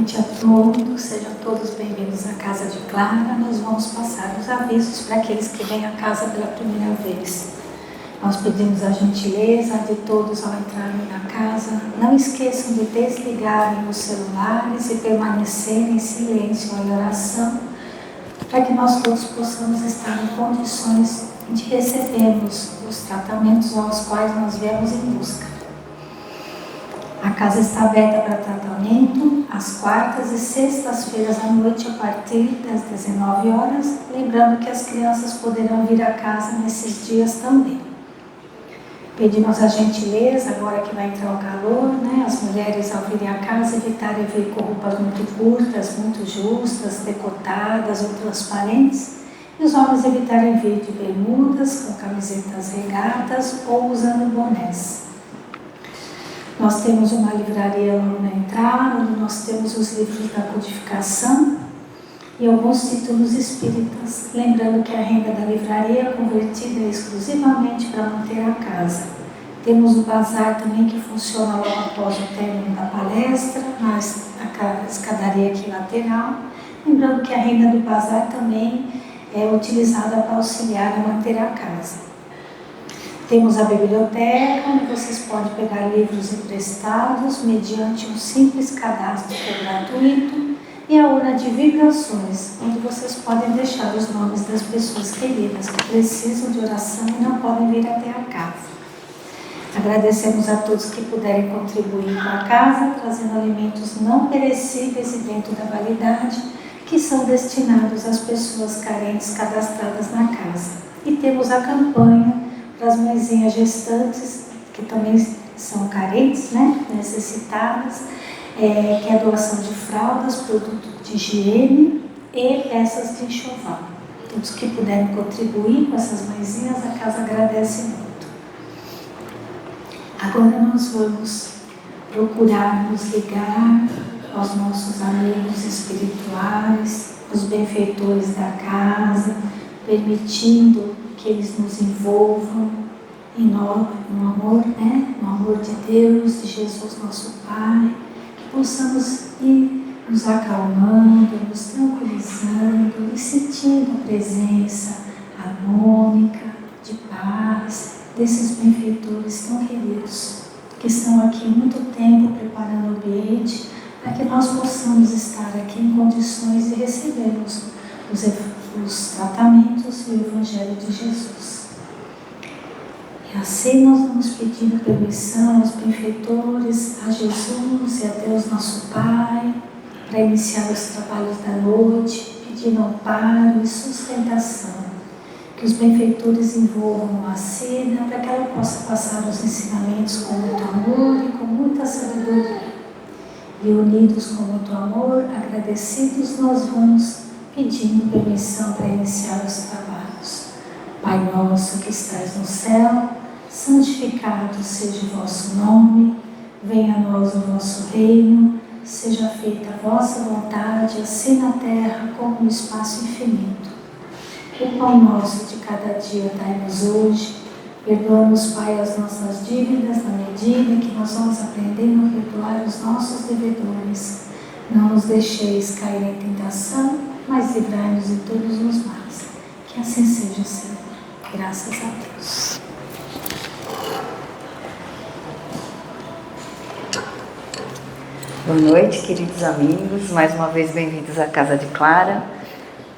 noite a todos, sejam todos bem-vindos à Casa de Clara. Nós vamos passar os avisos para aqueles que vêm à casa pela primeira vez. Nós pedimos a gentileza de todos ao entrarem na casa, não esqueçam de desligarem os celulares e permanecerem em silêncio e oração, para que nós todos possamos estar em condições de recebermos os tratamentos aos quais nós viemos em busca. A casa está aberta para tratamento às quartas e sextas-feiras à noite a partir das 19 horas, lembrando que as crianças poderão vir à casa nesses dias também. Pedimos a gentileza, agora que vai entrar o calor, as mulheres ao virem à casa evitarem vir com roupas muito curtas, muito justas, decotadas ou transparentes, e os homens evitarem vir de bermudas, com camisetas regatas ou usando bonés. Nós temos uma livraria logo na entrada, onde nós temos os livros da codificação e alguns títulos espíritas, lembrando que a renda da livraria é convertida exclusivamente para manter a casa. Temos o bazar também que funciona logo após o término da palestra, na escadaria aqui lateral, lembrando que a renda do bazar também é utilizada para auxiliar a manter a casa. Temos a biblioteca, onde vocês podem pegar livros emprestados mediante um simples cadastro que é gratuito, e a urna de vibrações, onde vocês podem deixar os nomes das pessoas queridas que precisam de oração e não podem vir até a casa. Agradecemos a todos que puderem contribuir com a casa, trazendo alimentos não perecíveis e dentro da validade, que são destinados às pessoas carentes cadastradas na casa. E temos a campanha para as mãezinhas gestantes, que também são carentes, necessitadas, que é a doação de fraldas, produtos de higiene e peças de enxoval. Todos que puderem contribuir com essas mãezinhas, a casa agradece muito. Agora nós vamos procurar nos ligar aos nossos amigos espirituais, os benfeitores da casa, permitindo que eles nos envolvam no amor, no amor de Deus, de Jesus nosso Pai, que possamos ir nos acalmando, nos tranquilizando e sentindo a presença harmônica, de paz, desses benfeitores tão queridos, que estão aqui há muito tempo preparando o ambiente para que nós possamos estar aqui em condições de recebermos os tratamentos e o Evangelho de Jesus. E assim nós vamos pedindo permissão aos benfeitores, a Jesus e a Deus nosso Pai, para iniciar os trabalhos da noite, pedindo amparo e sustentação. Que os benfeitores envolvam a cena para que ela possa passar os ensinamentos com muito amor e com muita sabedoria. E unidos com muito amor, agradecidos, nós vamos pedindo permissão para iniciar os trabalhos. Pai nosso que estais no céu, santificado seja o vosso nome, venha a nós o vosso reino, seja feita a vossa vontade, assim na terra como no espaço infinito. O pão nosso de cada dia dai-nos hoje, perdoa-nos, Pai, as nossas dívidas, na medida que nós vamos aprendendo a perdoar os nossos devedores. Não nos deixeis cair em tentação, mas livrai-nos de todos os males. Que assim seja, Senhor. Graças a Deus. Boa noite, queridos amigos. Mais uma vez, bem-vindos à Casa de Clara.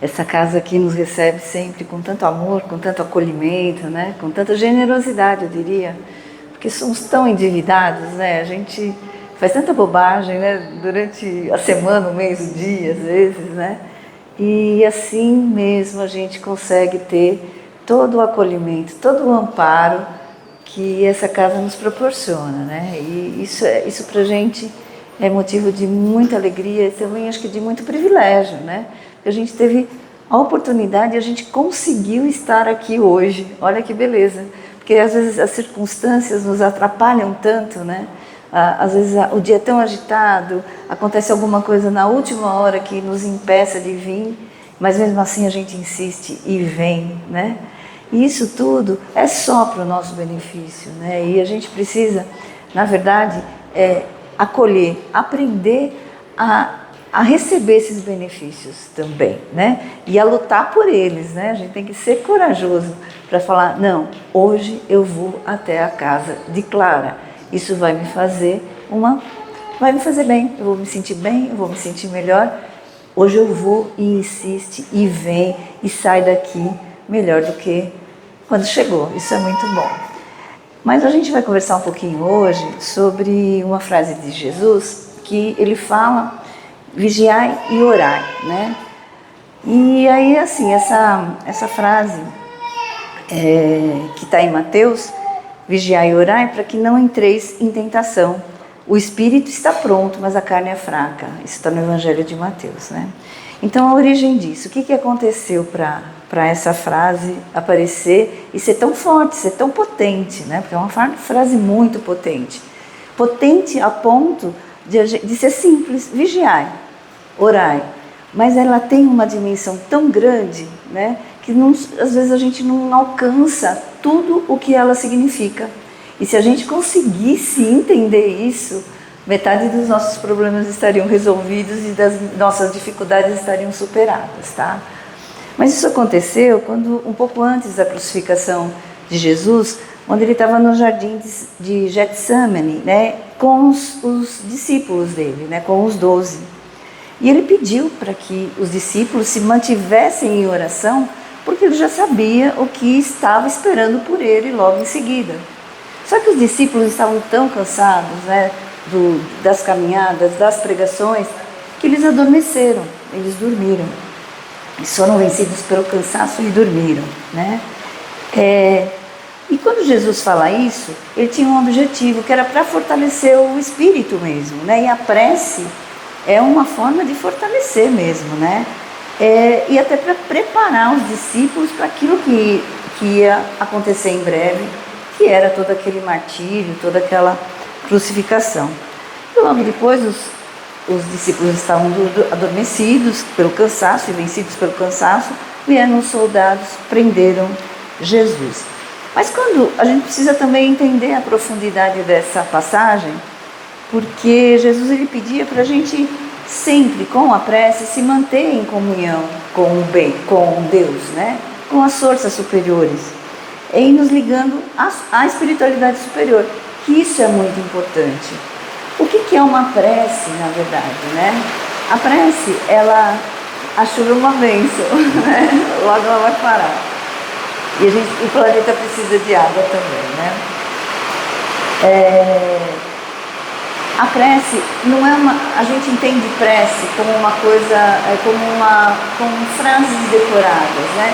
Essa casa aqui nos recebe sempre com tanto amor, com tanto acolhimento, com tanta generosidade, eu diria. Porque somos tão endividados, A gente faz tanta bobagem, durante a semana, o mês, o dia, às vezes, E assim mesmo a gente consegue ter todo o acolhimento, todo o amparo que essa casa nos proporciona, E isso pra gente é motivo de muita alegria e também acho que de muito privilégio, A gente teve a oportunidade e a gente conseguiu estar aqui hoje. Olha que beleza, porque às vezes as circunstâncias nos atrapalham tanto, Às vezes o dia é tão agitado, acontece alguma coisa na última hora que nos impeça de vir, mas mesmo assim a gente insiste e vem, E isso tudo é só para o nosso benefício, E a gente precisa, na verdade, acolher, aprender a a receber esses benefícios também, né? E a lutar por eles, né? A gente tem que ser corajoso para falar, não, hoje eu vou até a casa de Clara. Isso vai me fazer bem, eu vou me sentir bem, eu vou me sentir melhor. Hoje eu vou e insiste e vem e sai daqui melhor do que quando chegou. Isso é muito bom. Mas a gente vai conversar um pouquinho hoje sobre uma frase de Jesus que ele fala: vigiai e orai, né? E aí, assim, essa frase que está em Mateus, vigiai e orai para que não entreis em tentação. O espírito está pronto, mas a carne é fraca. Isso está no Evangelho de Mateus, né? Então, a origem disso, o que aconteceu para essa frase aparecer e ser tão forte, ser tão potente, né? Porque é uma frase muito potente. Potente a ponto de ser simples, vigiai, orai. Mas ela tem uma dimensão tão grande, né? Que às vezes a gente não alcança tudo o que ela significa. E se a gente conseguisse entender isso, metade dos nossos problemas estariam resolvidos e das nossas dificuldades estariam superadas, tá? Mas isso aconteceu quando, um pouco antes da crucificação de Jesus, onde ele estava no jardim de Getsemane, né, com os discípulos dele, né, com os 12. E ele pediu para que os discípulos se mantivessem em oração, porque ele já sabia o que estava esperando por ele logo em seguida. Só que os discípulos estavam tão cansados, né, das caminhadas, das pregações, que eles adormeceram, eles dormiram. Eles foram vencidos pelo cansaço e dormiram, né? E quando Jesus fala isso, ele tinha um objetivo, que era para fortalecer o espírito mesmo, né? E a prece é uma forma de fortalecer mesmo, né? E até para preparar os discípulos para aquilo que ia acontecer em breve, que era todo aquele martírio, toda aquela crucificação. E logo depois os discípulos estavam adormecidos pelo cansaço e vencidos pelo cansaço, vieram os soldados, prenderam Jesus. Mas quando a gente precisa também entender a profundidade dessa passagem, porque Jesus ele pedia para a gente sempre, com a prece, se manter em comunhão com o bem, com Deus, né? Com as forças superiores, e nos ligando à espiritualidade superior, que isso é muito importante. O que é uma prece, na verdade, né? A prece, a chuva é uma bênção, né? Logo ela vai parar. E o planeta precisa de água também, né? A prece não é a gente entende prece como uma coisa, como frases decoradas, né?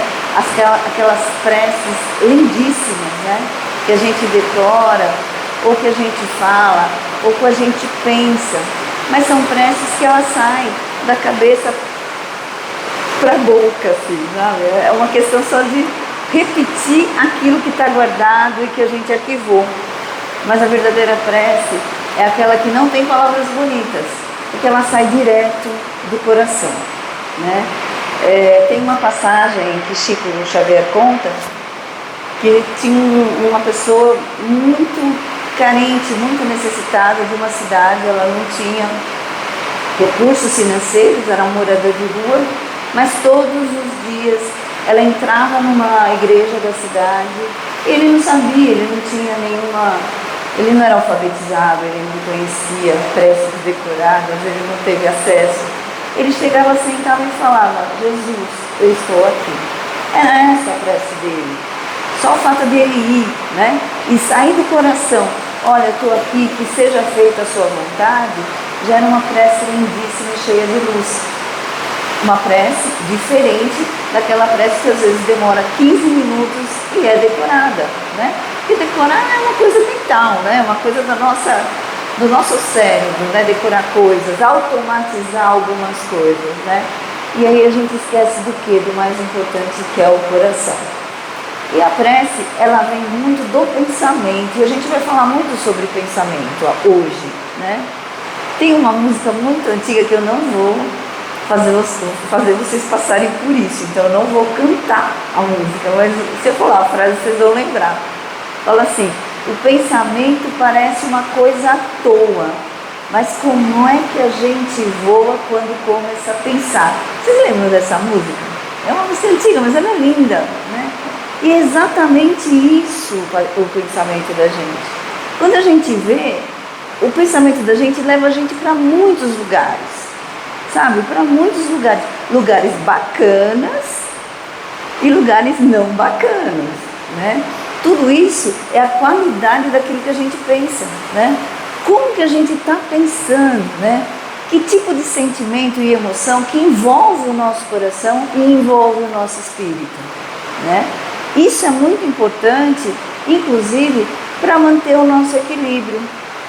Aquelas preces lindíssimas, né? Que a gente decora, ou que a gente fala, ou que a gente pensa, mas são preces que elas saem da cabeça para a boca, assim, sabe? É uma questão só de repetir aquilo que está guardado e que a gente arquivou. Mas a verdadeira prece é aquela que não tem palavras bonitas, porque ela sai direto do coração, né? Tem uma passagem que Chico Xavier conta, que tinha uma pessoa muito carente, muito necessitada de uma cidade, ela não tinha recursos financeiros, era um morador de rua, mas todos os dias ela entrava numa igreja da cidade, ele não sabia, ele não tinha ele não era alfabetizado, ele não conhecia preces decoradas, ele não teve acesso. Ele chegava, sentava e falava: Jesus, eu estou aqui. Era essa a prece dele. Só o fato de ele ir, né? E sair do coração, olha, eu estou aqui, que seja feita a sua vontade, já era uma prece lindíssima e cheia de luz. Uma prece diferente daquela prece que às vezes demora 15 minutos e é decorada, né? Porque decorar é uma coisa mental, né? Uma coisa do nosso cérebro, né? Decorar coisas, automatizar algumas coisas, né? E aí a gente esquece do quê? Do mais importante, que é o coração. E a prece, ela vem muito do pensamento, e a gente vai falar muito sobre pensamento hoje, né? Tem uma música muito antiga que eu não vou fazer vocês passarem por isso, então eu não vou cantar a música, mas se eu falar a frase vocês vão lembrar. Fala assim: o pensamento parece uma coisa à toa, mas como é que a gente voa quando começa a pensar? Vocês lembram dessa música? É uma música antiga, mas ela é linda, né? E é exatamente isso o pensamento da gente. Quando a gente vê, o pensamento da gente leva a gente para muitos lugares, sabe? Para muitos lugares. Lugares bacanas e lugares não bacanas, né? Tudo isso é a qualidade daquilo que a gente pensa, né? Como que a gente está pensando, né? Que tipo de sentimento e emoção que envolve o nosso coração e envolve o nosso espírito, né? Isso é muito importante, inclusive, para manter o nosso equilíbrio.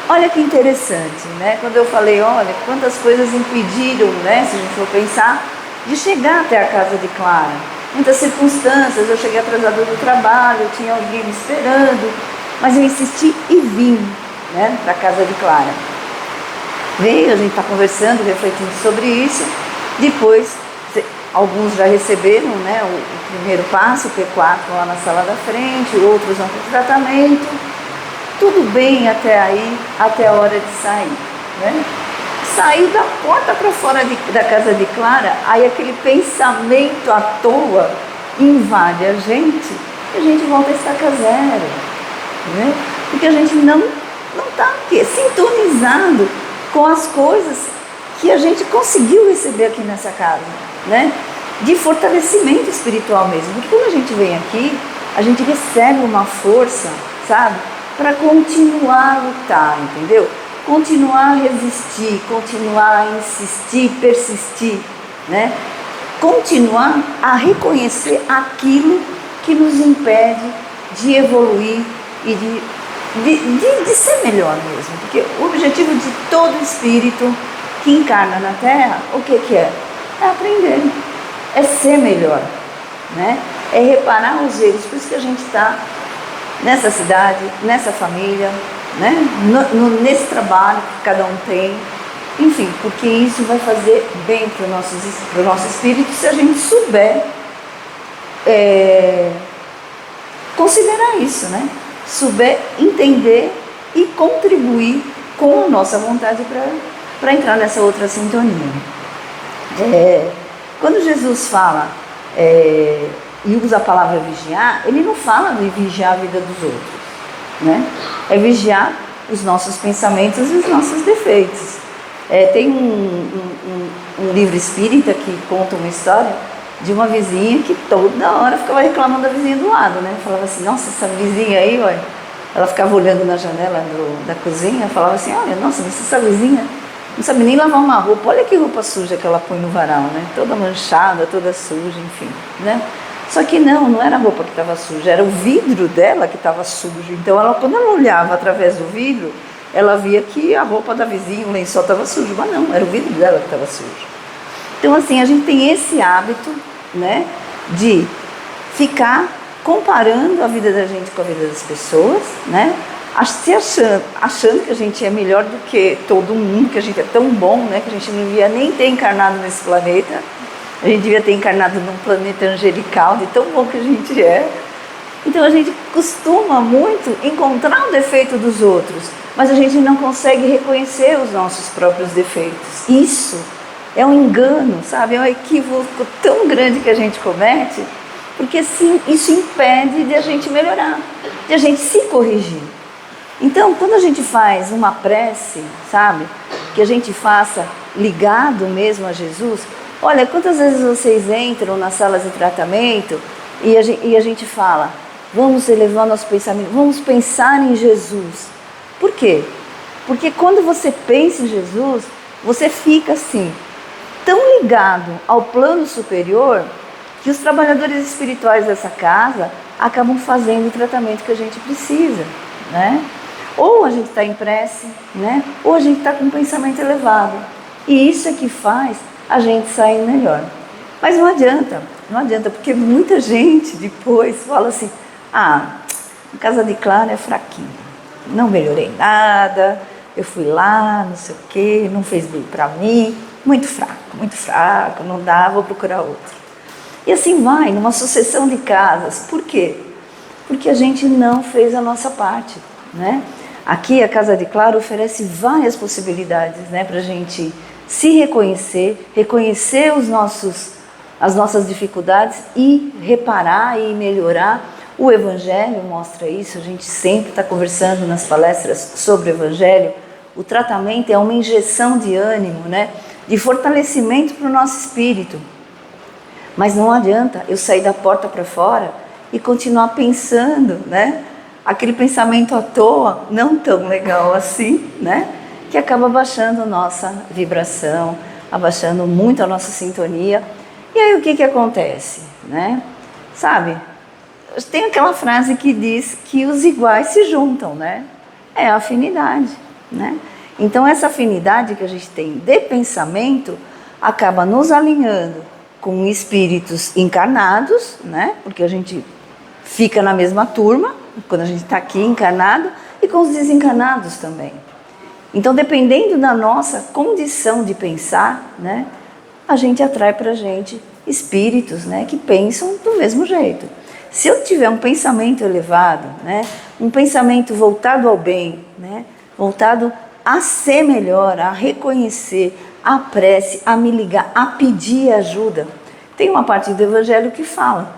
Olha que interessante, né? Quando eu falei, olha, quantas coisas impediram, né? Se a gente for pensar, de chegar até a casa de Clara. Muitas circunstâncias, eu cheguei atrasada do trabalho, eu tinha alguém me esperando, mas eu insisti e vim, né, para a casa de Clara. Veio, a gente está conversando, refletindo sobre isso. Depois, alguns já receberam, né, o primeiro passo, o P4 lá na sala da frente, outros vão para o tratamento. Tudo bem até aí, até a hora de sair, né? Saiu da porta para fora da casa de Clara, aí aquele pensamento à toa invade a gente e a gente volta a estaca zero, né? Porque a gente não está sintonizado com as coisas que a gente conseguiu receber aqui nessa casa, né? De fortalecimento espiritual mesmo. Porque quando a gente vem aqui, a gente recebe uma força, sabe? Para continuar a lutar, entendeu? Continuar a resistir, continuar a insistir, persistir, né? Continuar a reconhecer aquilo que nos impede de evoluir e de ser melhor mesmo. Porque o objetivo de todo espírito que encarna na Terra, o que é? É aprender, é ser melhor, né? É reparar os erros. Por isso que a gente está nessa cidade, nessa família, né? Nesse trabalho que cada um tem, enfim, porque isso vai fazer bem para o nosso espírito se a gente souber considerar isso, né? Souber entender e contribuir com a nossa vontade para entrar nessa outra sintonia. Quando Jesus fala e usa a palavra vigiar, ele não fala de vigiar a vida dos outros, né? É vigiar os nossos pensamentos e os nossos defeitos. Tem um livro espírita que conta uma história de uma vizinha que toda hora ficava reclamando da vizinha do lado, né? Falava assim, nossa, essa vizinha aí, olha. Ela ficava olhando na janela da cozinha, falava assim, olha, nossa, mas essa vizinha não sabe nem lavar uma roupa, olha que roupa suja que ela põe no varal, né? Toda manchada, toda suja, enfim, né? Só que não era a roupa que estava suja, era o vidro dela que estava sujo. Então, quando ela olhava através do vidro, ela via que a roupa da vizinha, o lençol estava sujo, mas não, era o vidro dela que estava sujo. Então, assim, a gente tem esse hábito, né, de ficar comparando a vida da gente com a vida das pessoas, né, achando que a gente é melhor do que todo mundo, que a gente é tão bom, né, que a gente não devia nem ter encarnado nesse planeta. A gente devia ter encarnado num planeta angelical, de tão bom que a gente é. Então a gente costuma muito encontrar o defeito dos outros, mas a gente não consegue reconhecer os nossos próprios defeitos. Isso é um engano, sabe? É um equívoco tão grande que a gente comete, porque assim, isso impede de a gente melhorar, de a gente se corrigir. Então, quando a gente faz uma prece, sabe? Que a gente faça ligado mesmo a Jesus. Olha, quantas vezes vocês entram nas salas de tratamento e a gente fala, vamos elevar nosso pensamento, vamos pensar em Jesus. Por quê? Porque quando você pensa em Jesus, você fica assim, tão ligado ao plano superior, que os trabalhadores espirituais dessa casa acabam fazendo o tratamento que a gente precisa, né? Ou a gente está em prece, né? Ou a gente está com um pensamento elevado. E isso é que faz a gente sair melhor. Mas não adianta, porque muita gente depois fala assim, a casa de Clara é fraquinha, não melhorei nada, eu fui lá, não sei o quê, não fez bem para mim, muito fraco, não dá, vou procurar outro. E assim vai, numa sucessão de casas. Por quê? Porque a gente não fez a nossa parte, né? Aqui a Casa de Clara oferece várias possibilidades, né, para a gente se reconhecer, reconhecer as nossas dificuldades e reparar e melhorar. O Evangelho mostra isso, a gente sempre está conversando nas palestras sobre o Evangelho. O tratamento é uma injeção de ânimo, né, de fortalecimento para o nosso espírito. Mas não adianta eu sair da porta para fora e continuar pensando, né, aquele pensamento à toa, não tão legal assim, né, que acaba abaixando a nossa vibração, abaixando muito a nossa sintonia. E aí o que acontece, né? Sabe, tem aquela frase que diz que os iguais se juntam, né? É a afinidade, né? Então essa afinidade que a gente tem de pensamento acaba nos alinhando com espíritos encarnados, né? Porque a gente fica na mesma turma quando a gente está aqui encarnado, e com os desencarnados também. Então, dependendo da nossa condição de pensar, né, a gente atrai para a gente espíritos, né, que pensam do mesmo jeito. Se eu tiver um pensamento elevado, né, um pensamento voltado ao bem, né, voltado a ser melhor, a reconhecer, a prece, a me ligar, a pedir ajuda. Tem uma parte do Evangelho que fala: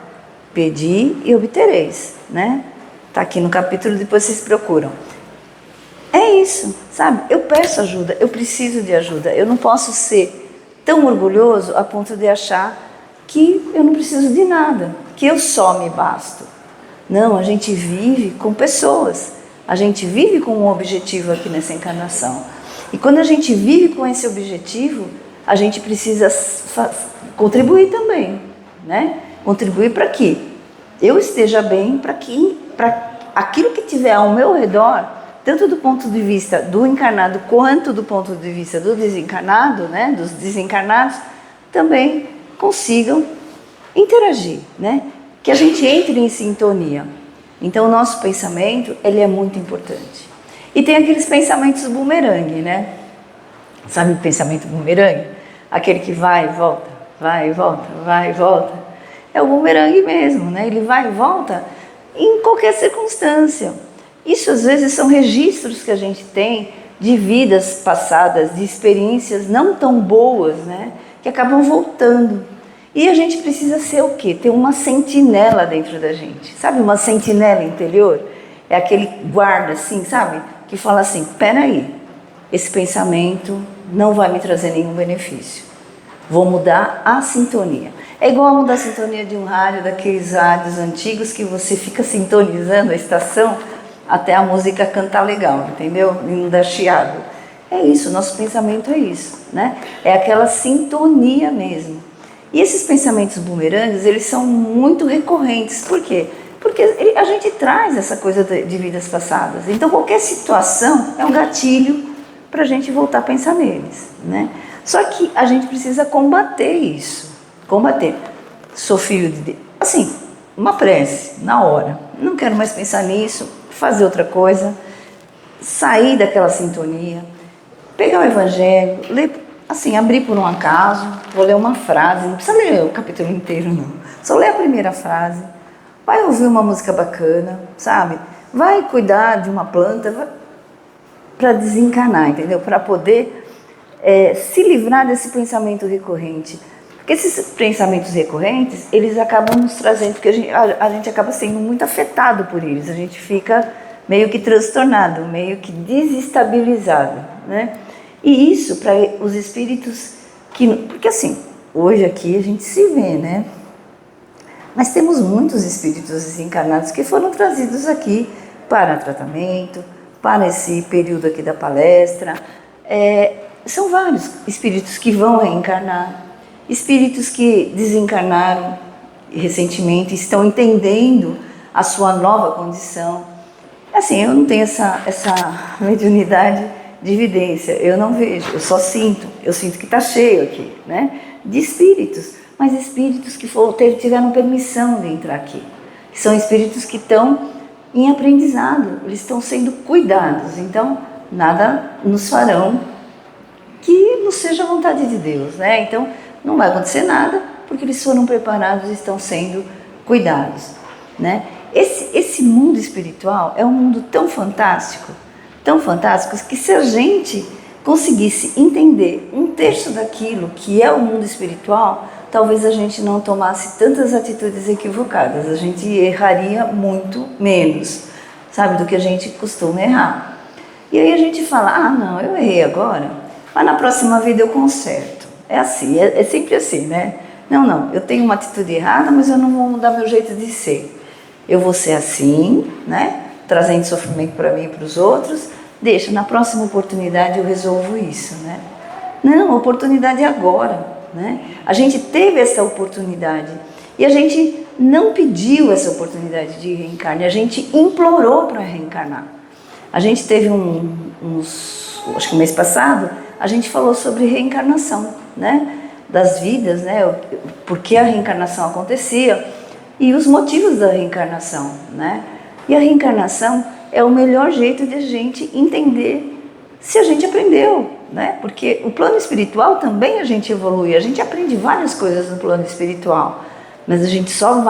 pedi e obtereis, né? Está aqui no capítulo, depois vocês procuram. É isso, sabe? Eu peço ajuda, eu preciso de ajuda. Eu não posso ser tão orgulhoso a ponto de achar que eu não preciso de nada, que eu só me basto. Não, a gente vive com pessoas, a gente vive com um objetivo aqui nessa encarnação. E quando a gente vive com esse objetivo, a gente precisa contribuir também, né? Contribuir para quê? Eu esteja bem, para aquilo que tiver ao meu redor, tanto do ponto de vista do encarnado quanto do ponto de vista do desencarnado, né, dos desencarnados, também consigam interagir, né? Que a gente entre em sintonia. Então o nosso pensamento, ele é muito importante. E tem aqueles pensamentos bumerangue, né? Sabe o pensamento bumerangue? Aquele que vai e volta, vai e volta, vai e volta. É o bumerangue mesmo, né? Ele vai e volta em qualquer circunstância. Isso às vezes são registros que a gente tem de vidas passadas, de experiências não tão boas, né? Que acabam voltando. E a gente precisa ser o quê? Ter uma sentinela dentro da gente. Sabe, uma sentinela interior? É aquele guarda assim, sabe? Que fala assim: peraí, esse pensamento não vai me trazer nenhum benefício. Vou mudar a sintonia. É igual a mudar a sintonia de um rádio, daqueles rádios antigos que você fica sintonizando a estação até a música cantar legal, entendeu? E não dar chiado. É isso, nosso pensamento é isso, né? É aquela sintonia mesmo. E esses pensamentos bumerangues, eles são muito recorrentes. Por quê? Porque a gente traz essa coisa de vidas passadas. Então qualquer situação é um gatilho para a gente voltar a pensar neles, né? Só que a gente precisa combater isso. Combater. Sou filho de Deus. Assim, uma prece, na hora. Não quero mais pensar nisso, fazer outra coisa, sair daquela sintonia, pegar o Evangelho, ler, assim, abrir por um acaso, vou ler uma frase, não precisa ler o capítulo inteiro não, só ler a primeira frase, vai ouvir uma música bacana, sabe? Vai cuidar de uma planta para desencanar, entendeu? Para poder se livrar desse pensamento recorrente. Porque esses pensamentos recorrentes, eles acabam nos trazendo, porque a gente acaba sendo muito afetado por eles, a gente fica meio que transtornado, meio que desestabilizado, né? E isso para os espíritos porque assim, hoje aqui a gente se vê, né? Mas temos muitos espíritos desencarnados que foram trazidos aqui para tratamento, para esse período aqui da palestra. São vários espíritos que vão reencarnar, espíritos que desencarnaram recentemente, estão entendendo a sua nova condição. Assim, eu não tenho essa mediunidade de evidência, eu não vejo, eu só sinto, eu sinto que está cheio aqui, né? De espíritos, mas espíritos que tiveram permissão de entrar aqui. São espíritos que estão em aprendizado, eles estão sendo cuidados, então nada nos farão que não seja a vontade de Deus, né? Então não vai acontecer nada, porque eles foram preparados e estão sendo cuidados, né? Esse mundo espiritual é um mundo tão fantástico, tão fantásticos, que se a gente conseguisse entender um terço daquilo que é o mundo espiritual, talvez a gente não tomasse tantas atitudes equivocadas, a gente erraria muito menos, sabe, do que a gente costuma errar. E aí a gente fala, ah não, eu errei agora, mas na próxima vida eu conserto. É assim, é sempre assim, né? Não, eu tenho uma atitude errada, mas eu não vou mudar meu jeito de ser. Eu vou ser assim, né? Trazendo sofrimento para mim e para os outros, deixa, na próxima oportunidade eu resolvo isso, né? Não, a oportunidade é agora, né? A gente teve essa oportunidade e a gente não pediu essa oportunidade de reencarnar, a gente implorou para reencarnar. A gente teve acho que o mês passado, a gente falou sobre reencarnação, né? Das vidas, né? Por que a reencarnação acontecia e os motivos da reencarnação, né? E a reencarnação é o melhor jeito de a gente entender se a gente aprendeu, né? Porque o plano espiritual também a gente evolui, a gente aprende várias coisas no plano espiritual, mas a gente só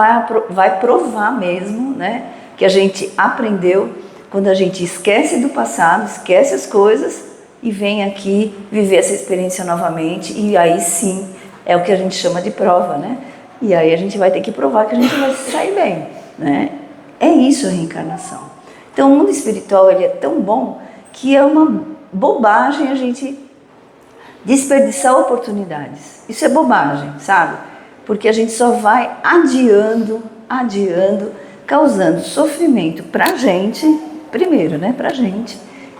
vai provar mesmo, né? Que a gente aprendeu quando a gente esquece do passado, esquece as coisas e vem aqui viver essa experiência novamente, e aí sim é o que a gente chama de prova, né? E aí a gente vai ter que provar que a gente vai sair bem, né? É isso a reencarnação. Então o mundo espiritual ele é tão bom que é uma bobagem a gente desperdiçar oportunidades. Isso é bobagem, sabe? Porque a gente só vai adiando, causando sofrimento pra gente, primeiro, né? Pra gente.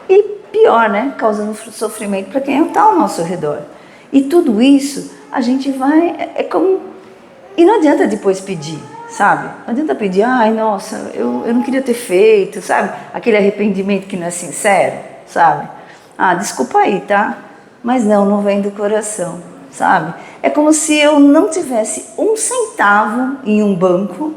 E pior, né? Causando sofrimento para quem está ao nosso redor. E tudo isso a gente vai, é como... E não adianta depois pedir, sabe? Não adianta pedir, ai, nossa, eu não queria ter feito, sabe? Aquele arrependimento que não é sincero, sabe? Ah, desculpa aí, tá? Mas não vem do coração, sabe? É como se eu não tivesse um centavo em um banco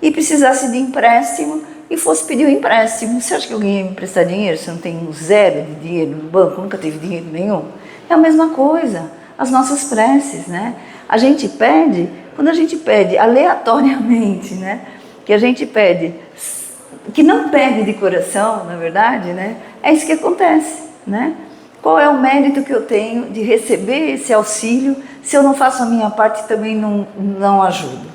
e precisasse de empréstimo e fosse pedir um empréstimo. Você acha que alguém ia me emprestar dinheiro se eu não tenho zero de dinheiro no banco, nunca teve dinheiro nenhum? É a mesma coisa, as nossas preces, né? A gente pede, quando a gente pede aleatoriamente, né? Que a gente pede, que não pede de coração, na verdade, né? É isso que acontece, né? Qual é o mérito que eu tenho de receber esse auxílio se eu não faço a minha parte e também não ajudo,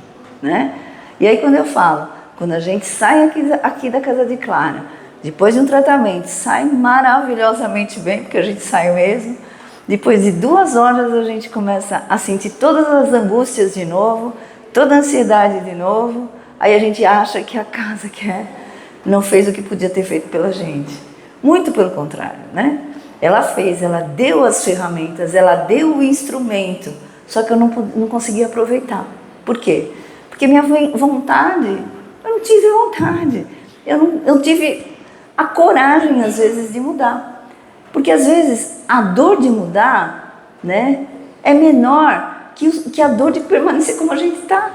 né? E aí quando eu falo, quando a gente sai aqui da Casa de Clara, depois de um tratamento, sai maravilhosamente bem, porque a gente sai mesmo. Depois de 2 horas a gente começa a sentir todas as angústias de novo, toda a ansiedade de novo. Aí a gente acha que a casa não fez o que podia ter feito pela gente. Muito pelo contrário, né? Ela fez, ela deu as ferramentas, ela deu o instrumento, só que eu não consegui aproveitar. Por quê? Porque minha vontade... Eu não tive vontade, eu não tive a coragem, às vezes, de mudar. Porque, às vezes, a dor de mudar, né, é menor que a dor de permanecer como a gente está,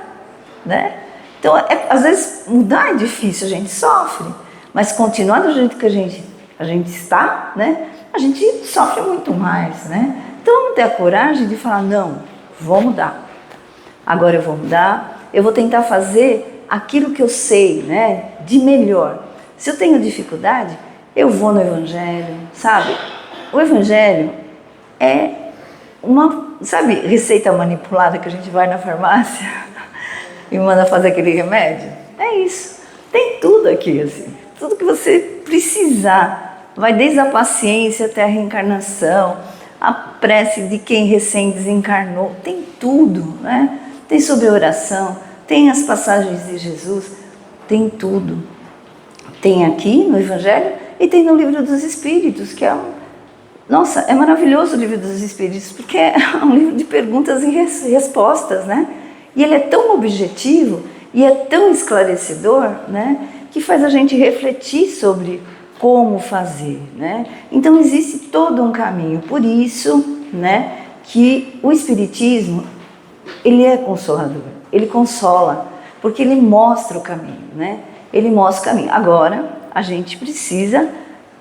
né? Então, às vezes, mudar é difícil, a gente sofre, mas continuar do jeito que a gente está, né, a gente sofre muito mais, né? Então, vamos ter a coragem de falar, não, vou mudar. Agora eu vou mudar, eu vou tentar fazer aquilo que eu sei, né, de melhor. Se eu tenho dificuldade, eu vou no Evangelho, sabe? O Evangelho é uma, sabe, receita manipulada que a gente vai na farmácia e manda fazer aquele remédio? É isso. Tem tudo aqui, assim. Tudo que você precisar. Vai desde a paciência até a reencarnação, a prece de quem recém desencarnou. Tem tudo, né? Tem sobre oração, tem as passagens de Jesus, tem tudo. Tem aqui no Evangelho e tem no Livro dos Espíritos, que é nossa, é maravilhoso o Livro dos Espíritos, porque é um livro de perguntas e respostas, né? E ele é tão objetivo e é tão esclarecedor, né? Que faz a gente refletir sobre como fazer, né? Então existe todo um caminho, por isso, né? Que o Espiritismo, ele é consolador, ele consola, porque ele mostra o caminho, né? Ele mostra o caminho. Agora, a gente precisa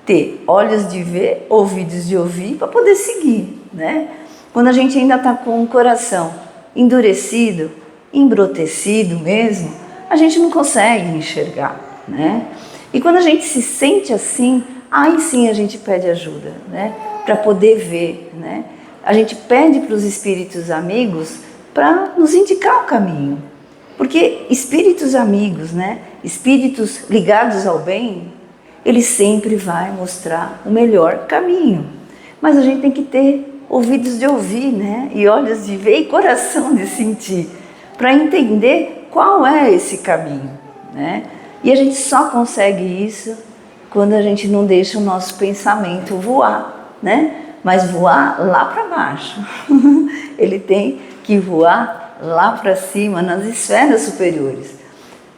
ter olhos de ver, ouvidos de ouvir, para poder seguir, né? Quando a gente ainda está com o coração endurecido, embrutecido mesmo, a gente não consegue enxergar, né? E quando a gente se sente assim, aí sim a gente pede ajuda, né? Para poder ver, né? A gente pede para os espíritos amigos para nos indicar o caminho. Porque espíritos amigos, né? Espíritos ligados ao bem, ele sempre vai mostrar o melhor caminho. Mas a gente tem que ter ouvidos de ouvir, né? E olhos de ver e coração de sentir, para entender qual é esse caminho, né? E a gente só consegue isso quando a gente não deixa o nosso pensamento voar, né? Mas voar lá para baixo. Ele tem que voar lá para cima, nas esferas superiores.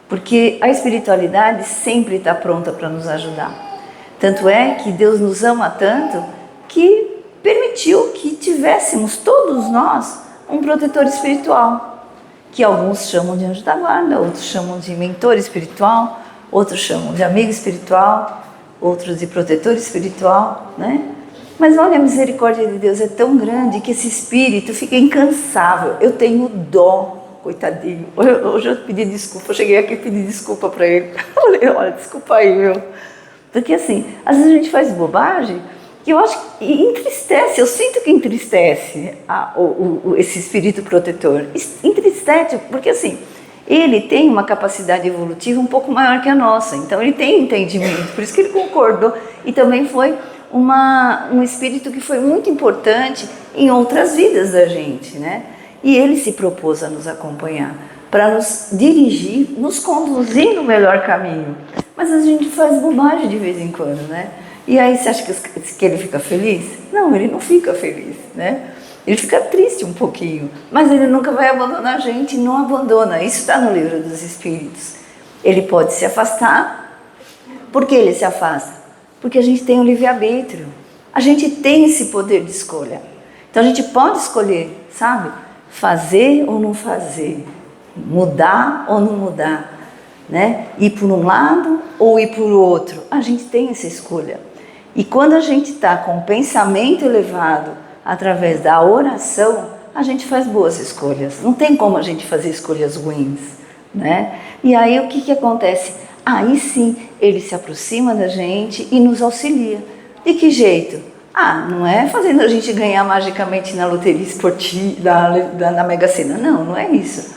Porque a espiritualidade sempre está pronta para nos ajudar. Tanto é que Deus nos ama tanto que permitiu que tivéssemos, todos nós, um protetor espiritual, que alguns chamam de anjo da guarda, outros chamam de mentor espiritual, outros chamam de amigo espiritual, outros de protetor espiritual, né? Mas olha, a misericórdia de Deus é tão grande que esse espírito fica incansável. Eu tenho dó, coitadinho. Hoje eu pedi desculpa, eu cheguei aqui e pedi desculpa para ele. Eu falei, olha, desculpa aí, meu. Porque assim, às vezes a gente faz bobagem que eu acho que entristece, eu sinto que entristece esse espírito protetor. Entristece, porque assim, ele tem uma capacidade evolutiva um pouco maior que a nossa, então ele tem entendimento, por isso que ele concordou. E também foi um espírito que foi muito importante em outras vidas da gente, né? E ele se propôs a nos acompanhar, para nos dirigir, nos conduzir no melhor caminho. Mas a gente faz bobagem de vez em quando, né? E aí você acha que ele fica feliz? Não, ele não fica feliz, né? Ele fica triste um pouquinho, mas ele nunca vai abandonar a gente, não abandona. Isso está no livro dos Espíritos. Ele pode se afastar. Por que ele se afasta? Porque a gente tem o livre-arbítrio. A gente tem esse poder de escolha. Então a gente pode escolher, sabe? Fazer ou não fazer. Mudar ou não mudar. Né? Ir por um lado ou ir por outro. A gente tem essa escolha. E quando a gente está com o pensamento elevado, através da oração, a gente faz boas escolhas. Não tem como a gente fazer escolhas ruins, né? E aí o que acontece? Aí sim, ele se aproxima da gente e nos auxilia. De que jeito? Não é fazendo a gente ganhar magicamente na loteria esportiva, na Mega Sena. Não é isso.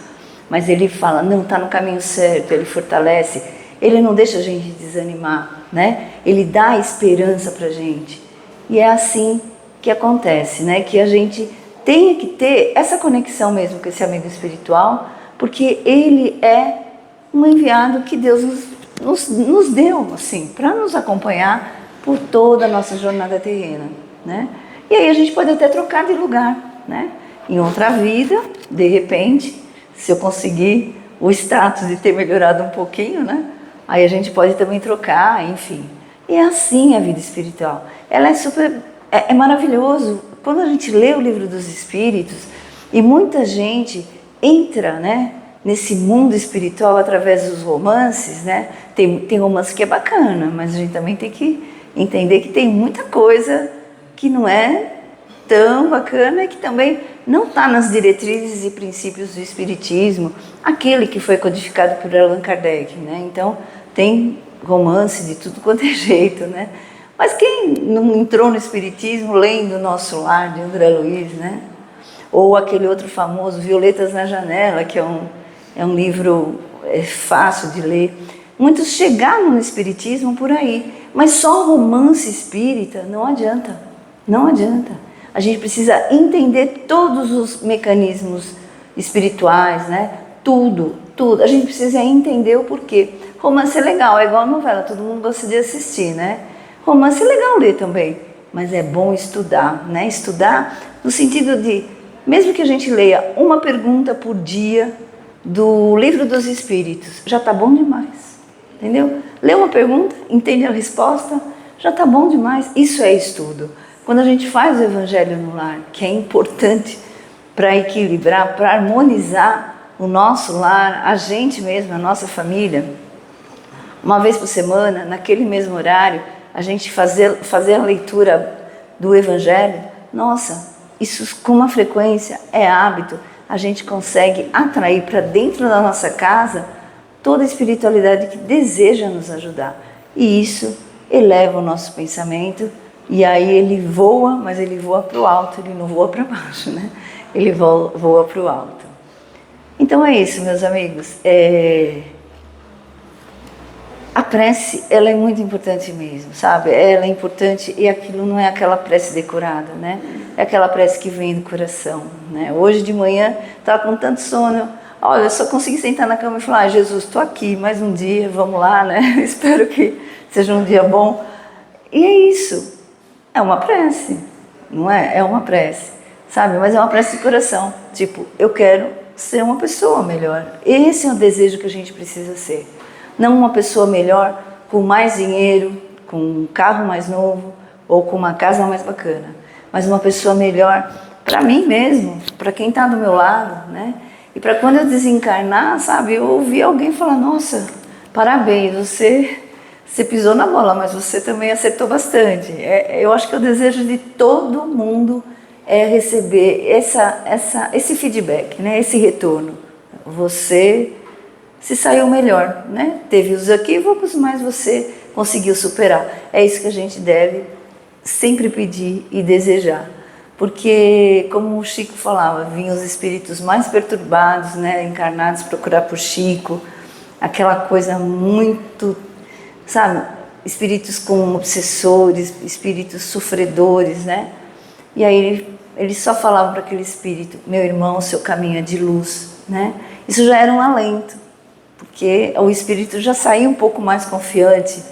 Mas ele fala, não, está no caminho certo, ele fortalece, ele não deixa a gente desanimar, né? Ele dá esperança para a gente. E é assim que acontece, né? Que a gente tenha que ter essa conexão mesmo com esse amigo espiritual, porque ele é um enviado que Deus nos deu, assim, para nos acompanhar por toda a nossa jornada terrena, né? E aí a gente pode até trocar de lugar, né? Em outra vida, de repente, se eu conseguir o status de ter melhorado um pouquinho, né? Aí a gente pode também trocar, enfim. E é assim a vida espiritual. Ela é super... É maravilhoso. Quando a gente lê o livro dos Espíritos, e muita gente entra, né, nesse mundo espiritual através dos romances, né? Tem romance que é bacana, mas a gente também tem que entender que tem muita coisa que não é tão bacana e que também não está nas diretrizes e princípios do Espiritismo, aquele que foi codificado por Allan Kardec, né? Então, tem romance de tudo quanto é jeito, né? Mas quem não entrou no Espiritismo lendo Nosso Lar, de André Luiz, né? Ou aquele outro famoso, Violetas na Janela, que é um livro fácil de ler. Muitos chegaram no Espiritismo por aí, mas só romance espírita não adianta, não adianta. A gente precisa entender todos os mecanismos espirituais, né? Tudo. A gente precisa entender o porquê. Romance é legal, é igual novela, todo mundo gosta de assistir, né? Romance é legal ler também, mas é bom estudar, né? Estudar no sentido de, mesmo que a gente leia uma pergunta por dia do Livro dos Espíritos, já está bom demais, entendeu? Lê uma pergunta, entende a resposta, já está bom demais. Isso é estudo. Quando a gente faz o Evangelho no Lar, que é importante para equilibrar, para harmonizar o nosso lar, a gente mesmo, a nossa família, uma vez por semana, naquele mesmo horário, a gente fazer a leitura do Evangelho, nossa, isso com uma frequência é hábito, a gente consegue atrair para dentro da nossa casa toda a espiritualidade que deseja nos ajudar. E isso eleva o nosso pensamento e aí ele voa, mas ele voa para o alto, ele não voa para baixo, né? Ele voa para o alto. Então é isso, meus amigos. A prece, ela é muito importante mesmo, sabe? Ela é importante e aquilo não é aquela prece decorada, né? É aquela prece que vem do coração, né? Hoje de manhã, estava com tanto sono, olha, eu só consegui sentar na cama e falar, Jesus, estou aqui, mais um dia, vamos lá, né? Espero que seja um dia bom. E é isso, é uma prece, não é? É uma prece, sabe? Mas é uma prece de coração, tipo, eu quero ser uma pessoa melhor. Esse é o desejo que a gente precisa ser. Não uma pessoa melhor com mais dinheiro, com um carro mais novo ou com uma casa mais bacana, mas uma pessoa melhor para mim mesmo, para quem está do meu lado, né? E para quando eu desencarnar, sabe, eu ouvir alguém falar, nossa, parabéns, você pisou na bola, mas você também acertou bastante. Eu acho que o desejo de todo mundo é receber esse feedback, né? Esse retorno. Você se saiu melhor, né? Teve os equívocos, mas você conseguiu superar. É isso que a gente deve sempre pedir e desejar. Porque, como o Chico falava, vinham os espíritos mais perturbados, né? Encarnados, procurar por Chico. Aquela coisa muito, sabe? Espíritos com obsessores, espíritos sofredores, né? E aí ele só falava para aquele espírito, meu irmão, seu caminho é de luz, né? Isso já era um alento, porque o espírito já saía um pouco mais confiante,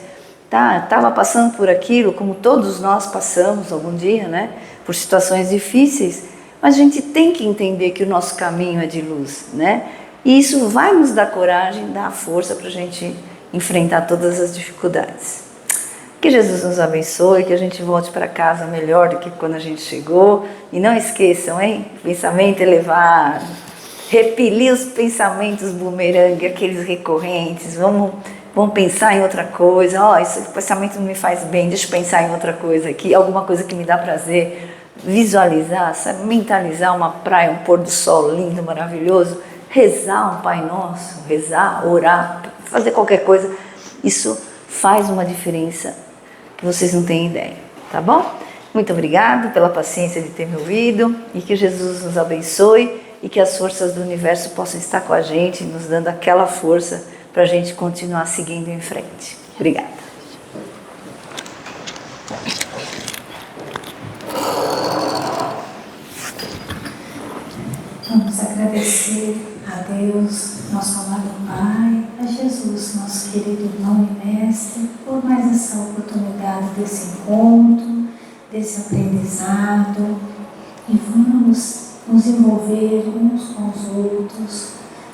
tá? Estava passando por aquilo, como todos nós passamos algum dia, né? Por situações difíceis, mas a gente tem que entender que o nosso caminho é de luz, né? E isso vai nos dar coragem, dar força para a gente enfrentar todas as dificuldades. Que Jesus nos abençoe, que a gente volte para casa melhor do que quando a gente chegou. E não esqueçam, hein? Pensamento elevado. Repelir os pensamentos bumerangue, aqueles recorrentes. Vamos pensar em outra coisa. Esse pensamento não me faz bem, deixa eu pensar em outra coisa aqui. Alguma coisa que me dá prazer. Visualizar, sabe? Mentalizar uma praia, um pôr do sol lindo, maravilhoso. Rezar um Pai Nosso, rezar, orar, fazer qualquer coisa. Isso faz uma diferença que vocês não têm ideia, tá bom? Muito obrigado pela paciência de ter me ouvido e que Jesus nos abençoe e que as forças do universo possam estar com a gente, nos dando aquela força para a gente continuar seguindo em frente. Obrigada. Vamos agradecer a Deus, nosso amado Pai, a Jesus, nosso querido irmão e mestre, por mais essa oportunidade desse encontro, desse aprendizado, e vamos nos envolver uns com os outros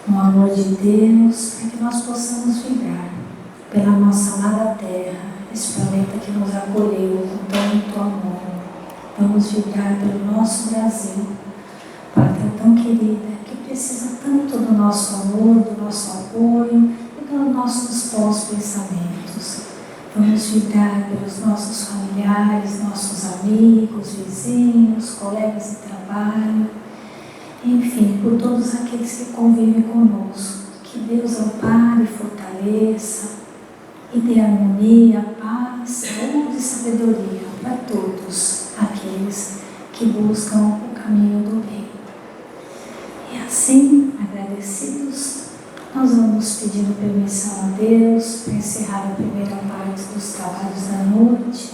no amor de Deus, para que nós possamos vibrar pela nossa amada terra, esse planeta que nos acolheu com tanto amor. Vamos vibrar pelo nosso Brasil, pátria tão querida, que precisa tanto do nosso amor, do nosso apoio e dos nossos bons pensamentos. Vamos vibrar pelos nossos familiares, nossos amigos, vizinhos, colegas de trabalho, enfim, por todos aqueles que convivem conosco. Que Deus ampare e fortaleça e dê harmonia, paz, saúde e sabedoria para todos aqueles que buscam o caminho do bem. E assim, agradecidos, nós vamos pedindo permissão a Deus para encerrar a primeira parte dos trabalhos da noite,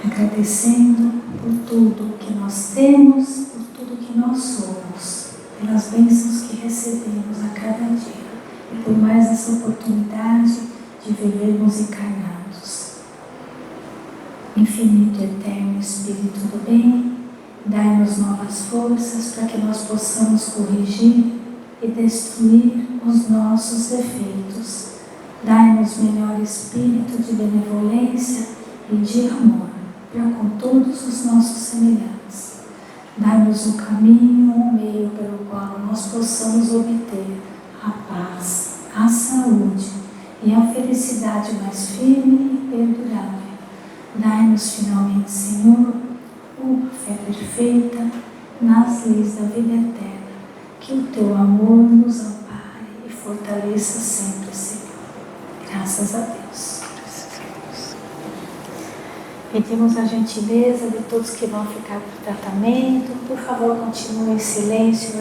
agradecendo por tudo que nós temos, por tudo que nós somos, pelas bênçãos que recebemos a cada dia e por mais essa oportunidade de vivermos encarnados. Infinito e eterno Espírito do bem, dai-nos novas forças para que nós possamos corrigir e destruir os nossos defeitos. Dai-nos melhor espírito de benevolência e de amor para com todos os nossos semelhantes. Dai-nos o caminho, o meio pelo qual nós possamos obter a paz, a saúde e a felicidade mais firme e perdurável. Dai-nos finalmente, Senhor, uma fé perfeita nas leis da vida eterna. Que o Teu amor nos ampare e fortaleça sempre, Senhor. Graças a Deus. Pedimos a gentileza de todos que vão ficar para o tratamento. Por favor, continuem em silêncio.